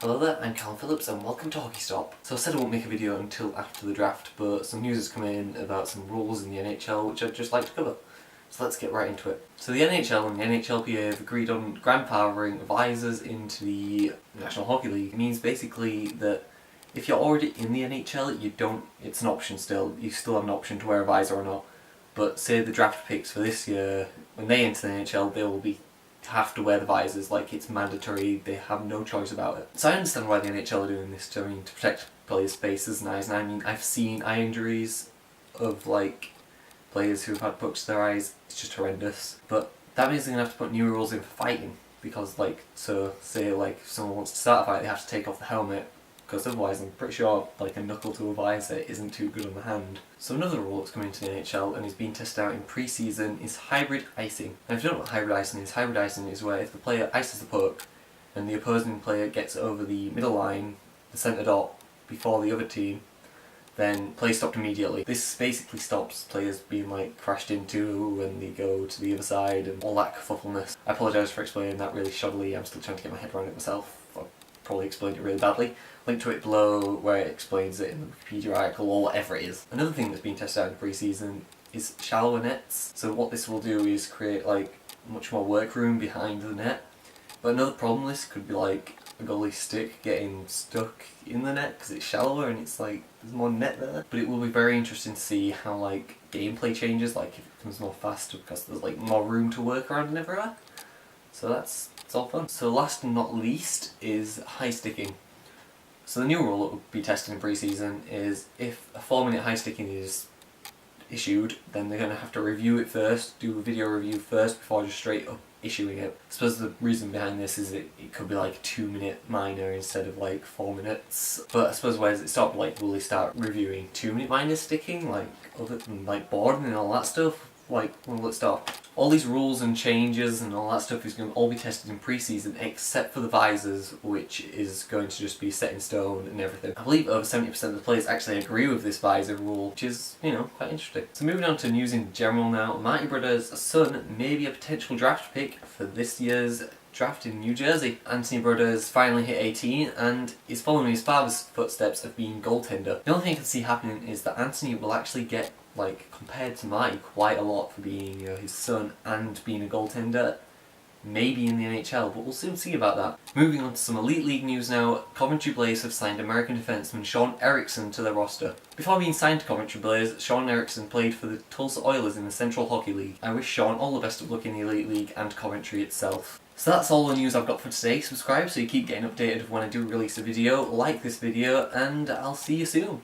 Hello there, I'm Callum Phillips and welcome to Hockey Stop. So I said I won't make a video until after the draft, but some news has come in about some rules in the NHL which I'd just like to cover. So let's get right into it. So the NHL and the NHLPA have agreed on grandfathering Visors into the National Hockey League. It means basically that if you're already in the NHL, it's an option still. You still have an option to wear a visor or not. But say the draft picks for this year, when they enter the NHL, they will have to wear the visors, like it's mandatory, they have no choice about it. So I understand why the NHL are doing this, to protect players' faces and eyes, and I mean, I've seen eye injuries of players who've had pucks to their eyes. It's just horrendous. But that means they're going to have to put new rules in for fighting, because say if someone wants to start a fight, they have to take off the helmet, because otherwise I'm pretty sure a knuckle to a visor isn't too good on the hand. So another rule that's coming to the NHL and is being tested out in pre-season is hybrid icing. Now if you don't know what hybrid icing is where if the player ices the puck and the opposing player gets over the middle line, the centre dot, before the other team, then play stopped immediately. This basically stops players being crashed into when they go to the other side and all that kerfuffleness. I apologise for explaining that really shoddily, I'm still trying to get my head around it myself. I probably explained it really badly. Link to it below where it explains it in the Wikipedia article or whatever it is. Another thing that's been tested out in pre-season is shallower nets. So what this will do is create much more workroom behind the net. But another problem with this could be a goalie stick getting stuck in the net because it's shallower and there's more net there. But it will be very interesting to see how gameplay changes, if it becomes more faster because there's more room to work around and everywhere. So it's all fun. So last and not least is high sticking. So the new rule that will be tested in pre-season is if a 4-minute high sticking is issued, then they're going to have to review it first, do a video review first before just straight up issuing it. I suppose the reason behind this is it could be 2-minute minor instead of 4 minutes. But I suppose where does it stop? Will they start reviewing 2-minute minor sticking, other than boarding and all that stuff? When will it stop? All these rules and changes and all that stuff is going to all be tested in pre-season except for the visors, which is going to just be set in stone and everything. I believe over 70% of the players actually agree with this visor rule, which is, quite interesting. So moving on to news in general now, Marty Brothers' son may be a potential draft pick for this year's draft in New Jersey. Anthony Brothers finally hit 18 and is following his father's footsteps of being goaltender. The only thing I can see happening is that Anthony will actually get compared to Marty quite a lot for being his son and being a goaltender, maybe in the NHL, but we'll soon see about that. Moving on to some Elite League news now, Coventry Blaze have signed American defenseman Sean Erickson to their roster. Before being signed to Coventry Blaze, Sean Erickson played for the Tulsa Oilers in the Central Hockey League. I wish Sean all the best of luck in the Elite League and Coventry itself. So that's all the news I've got for today. Subscribe so you keep getting updated when I do release a video, like this video, and I'll see you soon.